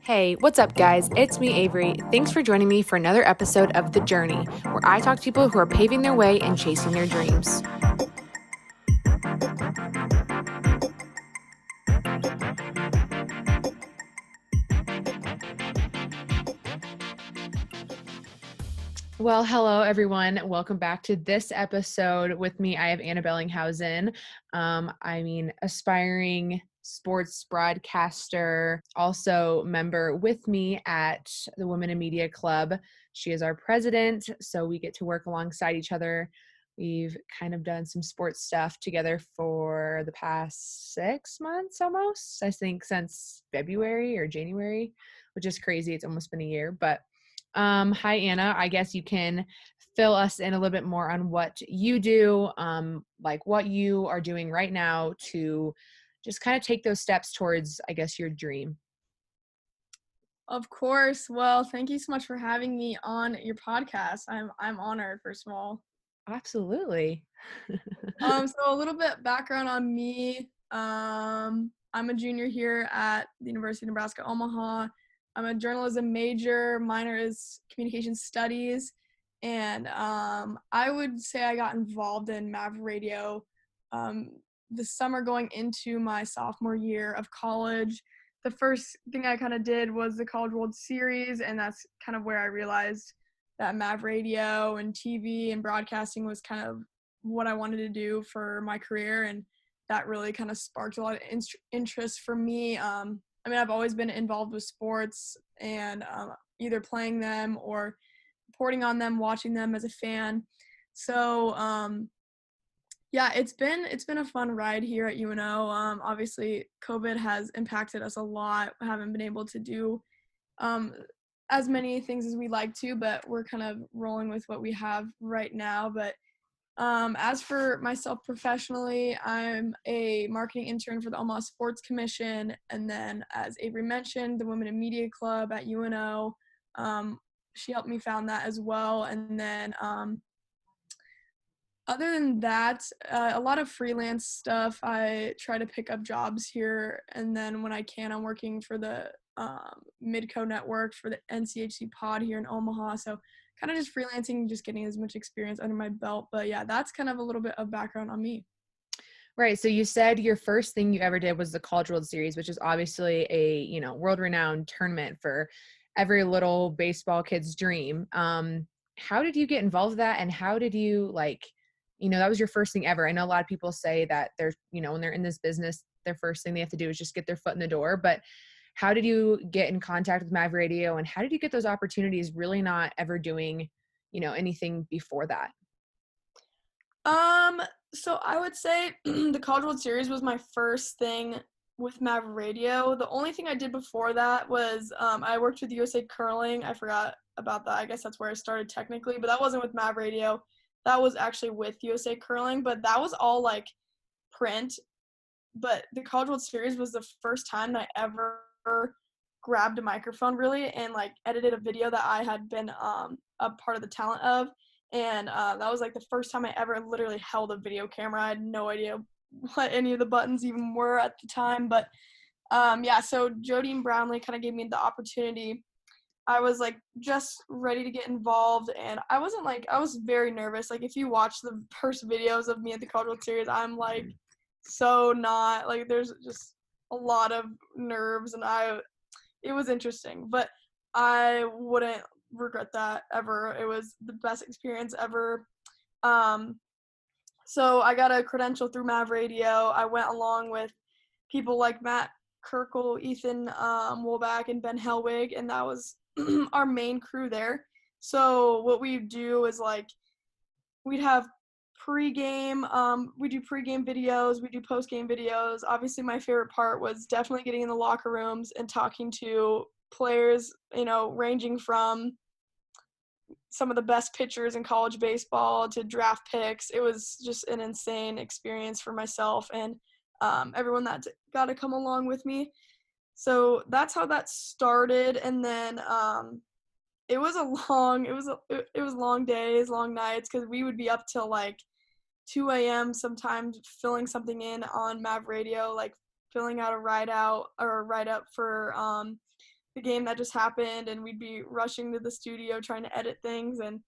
Hey, what's up, guys? It's me, Avery. Thanks for joining me for another episode of The Journey, where I talk to people who are paving their way and chasing their dreams. Well, hello, everyone. Welcome back to this episode. With me, I have Anna Bellinghausen. Aspiring sports broadcaster, also member with me at the Women in Media Club. She is our president, so we get to work alongside each other. We've kind of done some sports stuff together for the past 6 months almost, I think since February or January, which is crazy. It's almost been a year, but hi, Anna. I guess you can fill us in a little bit more on what you do, like what you are doing right now to just kind of take those steps towards, I guess, your dream. Of course. Well, thank you so much for having me on your podcast. I'm honored, first of all. Absolutely. So a little bit background on me. I'm a junior here at the University of Nebraska, Omaha. I'm a journalism major. Minor is communication studies. And I would say I got involved in MavRadio the summer going into my sophomore year of college. The first thing I kind of did was the College World Series, and that's kind of where I realized that MavRadio and TV and broadcasting was kind of what I wanted to do for my career, and that really kind of sparked a lot of interest for me. I've always been involved with sports and either playing them or reporting on them, watching them as a fan. So yeah, it's been a fun ride here at UNO. Obviously, COVID has impacted us a lot. We haven't been able to do as many things as we'd like to, but we're kind of rolling with what we have right now. But as for myself professionally, I'm a marketing intern for the Omaha Sports Commission, and then, as Avery mentioned, the Women in Media Club at UNO. She helped me found that as well, and then other than that, a lot of freelance stuff. I try to pick up jobs here, and then when I can, I'm working for the Midco Network for the NCHC pod here in Omaha. So kind of just freelancing, just getting as much experience under my belt. But yeah, that's kind of a little bit of background on me. Right. So you said your first thing you ever did was the College World Series, which is obviously a, world-renowned tournament for every little baseball kid's dream. How did you get involved with that? And how did you that was your first thing ever. I know a lot of people say that they're, when they're in this business, their first thing they have to do is just get their foot in the door. But how did you get in contact with MavRadio, and how did you get those opportunities really not ever doing, anything before that? So I would say the College World Series was my first thing with MavRadio. The only thing I did before that was I worked with USA Curling. I forgot about that. I guess that's where I started technically, but that wasn't with MavRadio. That was actually with USA Curling, but that was all like print. But the College World Series was the first time that I ever grabbed a microphone really and like edited a video that I had been a part of the talent of. And that was like the first time I ever literally held a video camera. I had no idea what any of the buttons even were at the time. But yeah, so Jodine Brownlee kind of gave me the opportunity. I was like just ready to get involved, and I was very nervous. Like if you watch the first videos of me at the College World Series, I'm like so not like there's just a lot of nerves, and it was interesting, but I wouldn't regret that ever. It was the best experience ever. So I got a credential through MavRadio. I went along with people like Matt Kirkle, Ethan Wolbach, and Ben Helwig, and that was our main crew there. So what we do is like we'd have pregame, we do pregame videos, we do postgame videos. Obviously my favorite part was definitely getting in the locker rooms and talking to players, ranging from some of the best pitchers in college baseball to draft picks. It was just an insane experience for myself and everyone that got to come along with me. So that's how that started. And then it was long days, long nights, because we would be up till like 2 a.m. sometimes filling something in on MavRadio, like filling out a write up for the game that just happened, and we'd be rushing to the studio trying to edit things, and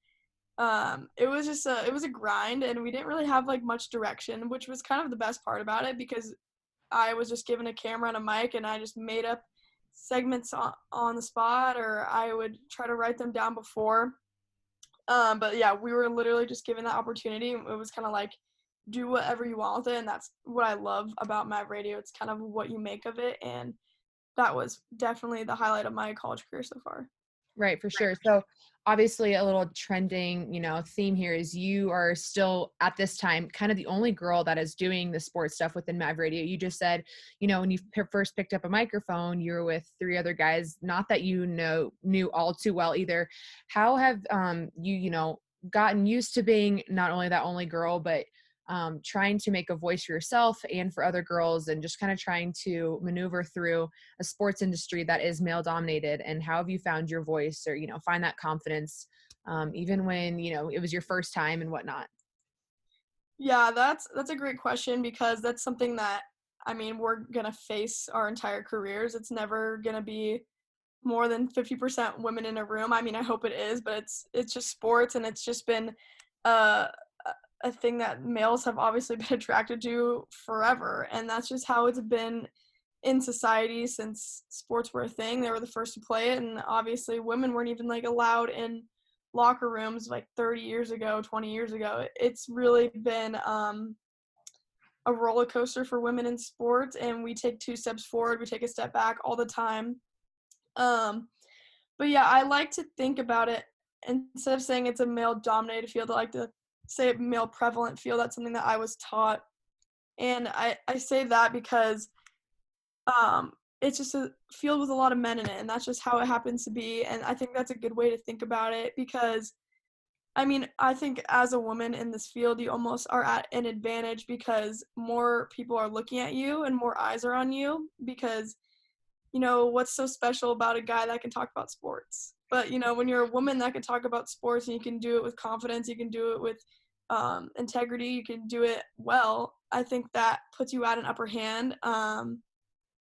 it was just it was a grind, and we didn't really have like much direction, which was kind of the best part about it, because I was just given a camera and a mic, and I just made up segments on the spot, or I would try to write them down before. But yeah, we were literally just given that opportunity. It was kind of like, do whatever you want with it, and that's what I love about MavRadio. It's kind of what you make of it, and that was definitely the highlight of my college career so far. Right, for sure. So obviously a little trending, theme here is you are still at this time kind of the only girl that is doing the sports stuff within Mav Radio. You just said, when you first picked up a microphone, you were with 3 other guys, not that knew all too well either. How have you gotten used to being not only that only girl, but trying to make a voice for yourself and for other girls, and just kind of trying to maneuver through a sports industry that is male dominated? And how have you found your voice, or find that confidence even when it was your first time and whatnot? Yeah, that's a great question, because that's something that, I mean, we're gonna face our entire careers. It's never gonna be more than 50% women in a room. I mean, I hope it is, but it's just sports, and it's just been uh, a thing that males have obviously been attracted to forever, and that's just how it's been in society since sports were a thing. They were the first to play it, and obviously women weren't even like allowed in locker rooms like 30 years ago, 20 years ago. It's really been a roller coaster for women in sports, and we take 2 steps forward, we take a step back all the time. um but yeah, I like to think about it, instead of saying it's a male dominated field, I like to say a male prevalent field. That's something that I was taught, and I say that because it's just a field with a lot of men in it, and that's just how it happens to be. And I think that's a good way to think about it, because I mean, I think as a woman in this field, you almost are at an advantage, because more people are looking at you and more eyes are on you, because what's so special about a guy that can talk about sports? But when you're a woman that can talk about sports, and you can do it with confidence, you can do it with integrity, you can do it well, I think that puts you at an upper hand,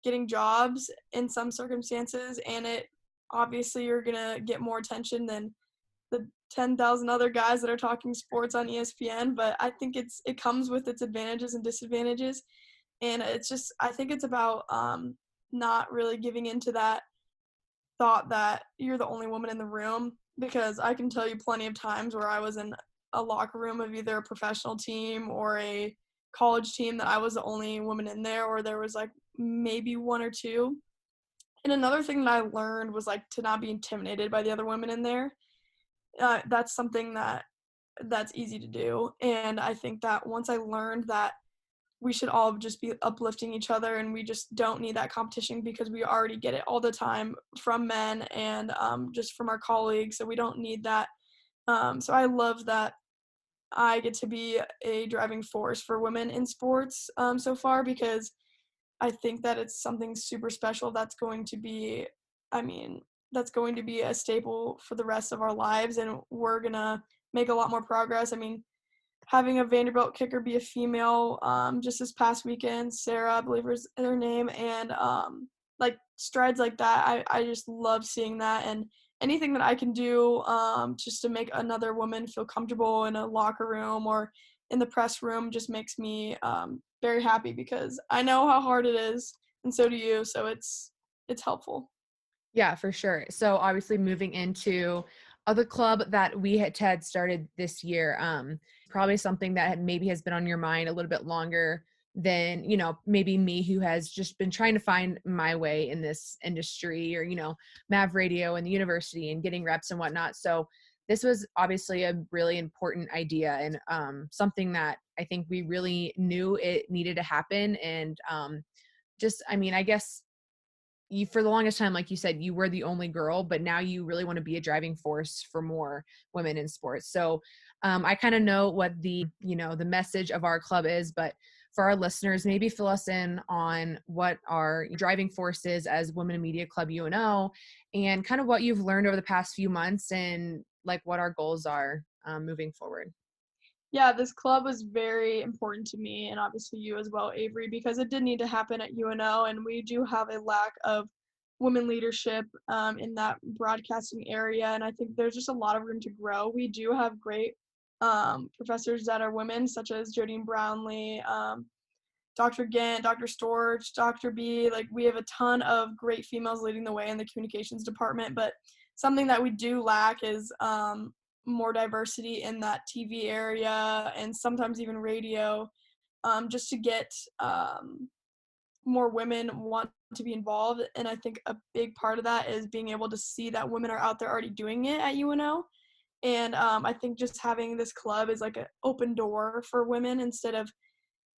getting jobs in some circumstances, and it obviously you're gonna get more attention than the 10,000 other guys that are talking sports on ESPN. But I think it comes with its advantages and disadvantages, and it's just, I think it's about not really giving into that thought that you're the only woman in the room, because I can tell you plenty of times where I was in a locker room of either a professional team or a college team that I was the only woman in there, or there was like maybe 1 or 2. And another thing that I learned was like to not be intimidated by the other women in there. That's something that's easy to do, and I think that once I learned that we should all just be uplifting each other, and we just don't need that competition, because we already get it all the time from men, and just from our colleagues, so we don't need that. So I love that I get to be a driving force for women in sports so far, because I think that it's something super special that's going to be, I mean, that's going to be a staple for the rest of our lives, and we're going to make a lot more progress. I mean, having a Vanderbilt kicker be a female, just this past weekend, Sarah, I believe is her name, and like strides like that, I just love seeing that, and anything that I can do just to make another woman feel comfortable in a locker room or in the press room just makes me very happy, because I know how hard it is, and so do you, so it's helpful. Yeah, for sure. So obviously moving into the club that we had started this year, probably something that maybe has been on your mind a little bit longer than, maybe me, who has just been trying to find my way in this industry, or, Mav Radio and the university and getting reps and whatnot. So this was obviously a really important idea, and something that I think we really knew it needed to happen. And I guess you, for the longest time, like you said, you were the only girl, but now you really want to be a driving force for more women in sports. So I kind of know what the message of our club is, but for our listeners, maybe fill us in on what our driving force is as Women in Media Club UNO, and kind of what you've learned over the past few months, and like what our goals are moving forward. Yeah, this club was very important to me and obviously you as well, Avery, because it did need to happen at UNO, and we do have a lack of women leadership in that broadcasting area, and I think there's just a lot of room to grow. We do have great professors that are women, such as Jodine Brownlee, Dr. Gant, Dr. Storch, Dr. B. Like, we have a ton of great females leading the way in the communications department, but something that we do lack is more diversity in that TV area and sometimes even radio, just to get more women want to be involved. And I think a big part of that is being able to see that women are out there already doing it at UNO. And I think just having this club is like an open door for women instead of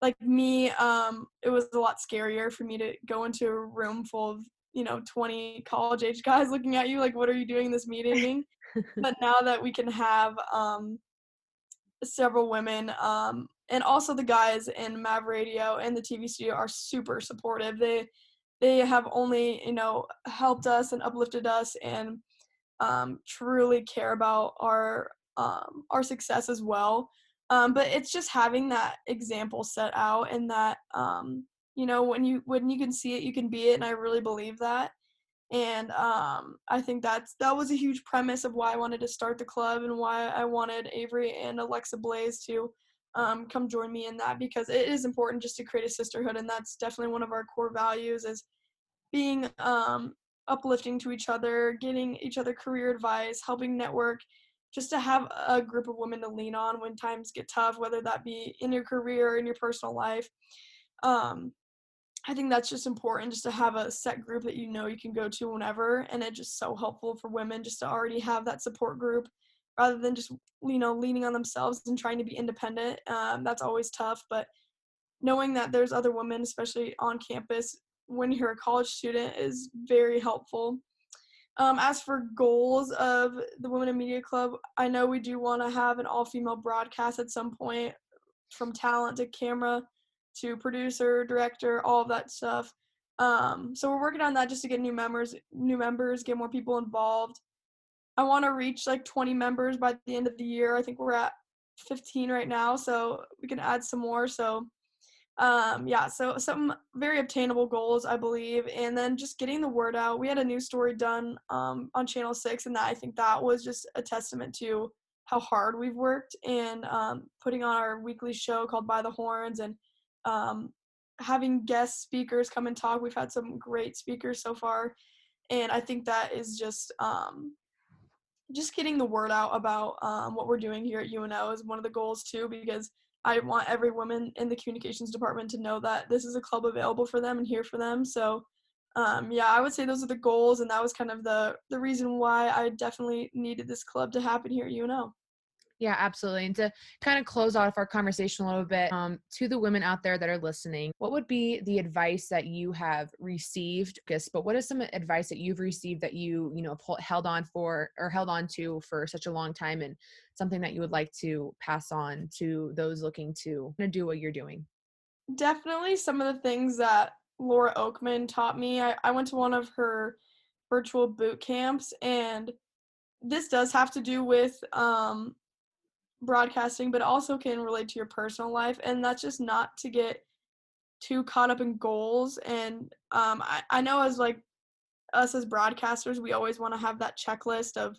like me, it was a lot scarier for me to go into a room full of, 20 college age guys looking at you like, what are you doing in this meeting? But now that we can have several women, and also the guys in MavRadio and the TV studio are super supportive. They have only, helped us and uplifted us and truly care about our success as well. But it's just having that example set out and that when you can see it, you can be it, and I really believe that. And I think that was a huge premise of why I wanted to start the club and why I wanted Avery and Alexa Blaze to come join me in that, because it is important just to create a sisterhood, and that's definitely one of our core values is being uplifting to each other, getting each other career advice, helping network, just to have a group of women to lean on when times get tough, whether that be in your career or in your personal life. Um, I think that's just important, just to have a set group that you can go to whenever, and it's just so helpful for women just to already have that support group rather than just leaning on themselves and trying to be independent. That's always tough, but knowing that there's other women, especially on campus, when you're a college student is very helpful. As for goals of the Women in Media Club, I know we do want to have an all-female broadcast at some point, from talent to camera to producer, director, all of that stuff. So we're working on that just to get new members, get more people involved. I want to reach like 20 members by the end of the year. I think we're at 15 right now, so we can add some more. So yeah, so some very obtainable goals, I believe, and then just getting the word out. We had a news story done on Channel 6, and I think that was just a testament to how hard we've worked, and putting on our weekly show called By the Horns, and um, having guest speakers come and talk. We've had some great speakers so far, and I think that is just getting the word out about what we're doing here at UNO is one of the goals too, because I want every woman in the communications department to know that this is a club available for them and here for them. So yeah, I would say those are the goals, and that was kind of the reason why I definitely needed this club to happen here at UNO. Yeah, absolutely. And to kind of close off our conversation a little bit, to the women out there that are listening, what would be the advice that you have received? But what is some advice that you've received that held on to for such a long time, and something that you would like to pass on to those looking to do what you're doing? Definitely some of the things that Laura Oakman taught me. I went to one of her virtual boot camps, and this does have to do with broadcasting, but also can relate to your personal life. And that's just not to get too caught up in goals. And I know as like us as broadcasters, we always want to have that checklist of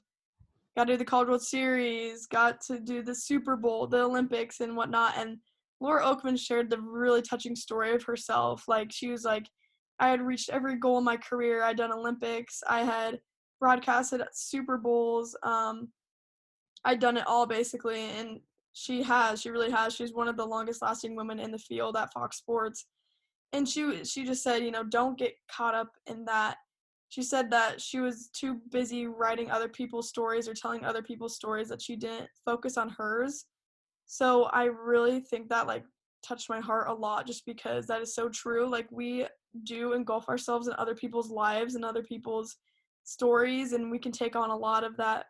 got to do the College World Series, got to do the Super Bowl, the Olympics, and whatnot. And Laura Oakman shared the really touching story of herself. Like, she was like, I had reached every goal in my career. I'd done Olympics. I had broadcasted at Super Bowls. I'd done it all basically, and she really has. She's one of the longest lasting women in the field at Fox Sports. And she just said, don't get caught up in that. She said that she was too busy writing other people's stories or telling other people's stories that she didn't focus on hers. So I really think that like touched my heart a lot, just because that is so true. Like, we do engulf ourselves in other people's lives and other people's stories, and we can take on a lot of that,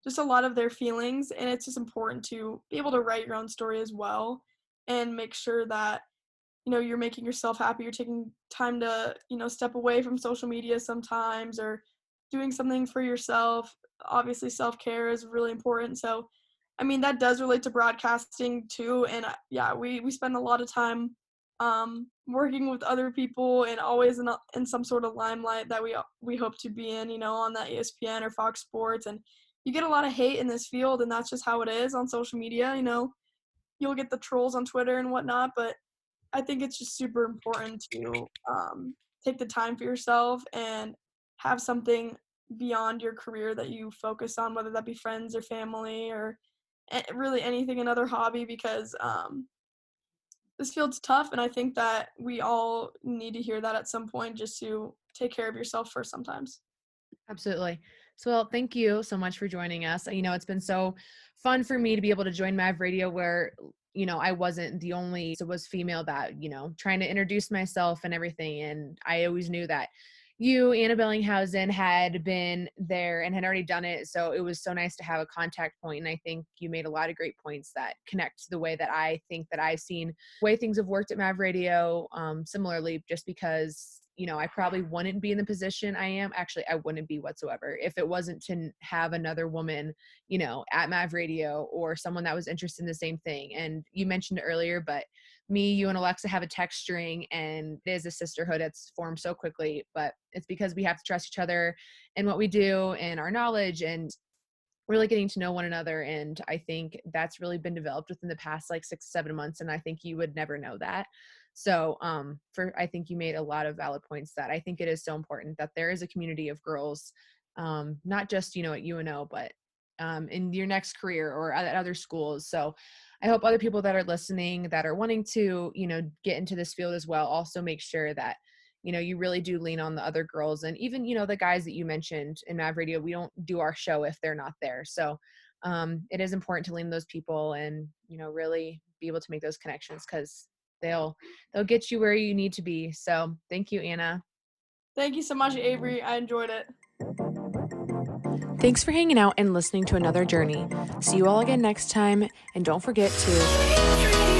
just a lot of their feelings, and it's just important to be able to write your own story as well, and make sure that you're making yourself happy. You're taking time to step away from social media sometimes, or doing something for yourself. Obviously self-care is really important. So I mean, that does relate to broadcasting too. And yeah, we spend a lot of time working with other people and always in some sort of limelight that we hope to be in, on that ESPN or Fox Sports. And you get a lot of hate in this field, and that's just how it is on social media. You'll get the trolls on Twitter and whatnot, but I think it's just super important to take the time for yourself and have something beyond your career that you focus on, whether that be friends or family or really anything, another hobby, because this field's tough, and I think that we all need to hear that at some point, just to take care of yourself first sometimes. Absolutely. So, well, thank you so much for joining us. It's been so fun for me to be able to join MavRadio where, I wasn't the only, so was female that, trying to introduce myself and everything. And I always knew that you, Anna Bellinghausen, had been there and had already done it. So it was so nice to have a contact point. And I think you made a lot of great points that connect to the way that I think that I've seen way things have worked at MavRadio. Similarly, just because I probably wouldn't be in the position I am. Actually, I wouldn't be whatsoever if it wasn't to have another woman, at MavRadio or someone that was interested in the same thing. And you mentioned it earlier, but me, you, and Alexa have a text string, and it is a sisterhood. It's formed so quickly, but it's because we have to trust each other and what we do and our knowledge and really getting to know one another. And I think that's really been developed within the past like 6 to 7 months. And I think you would never know that. So I think you made a lot of valid points that I think it is so important that there is a community of girls, not just, at UNO, but in your next career or at other schools. So I hope other people that are listening that are wanting to, get into this field as well, also make sure that, you really do lean on the other girls and even, the guys that you mentioned in MavRadio. We don't do our show if they're not there. So it is important to lean those people and, really be able to make those connections because they'll get you where you need to be. So thank you, Anna. Thank you so much, Avery. I enjoyed it. Thanks for hanging out and listening to another journey. See you all again next time. And don't forget to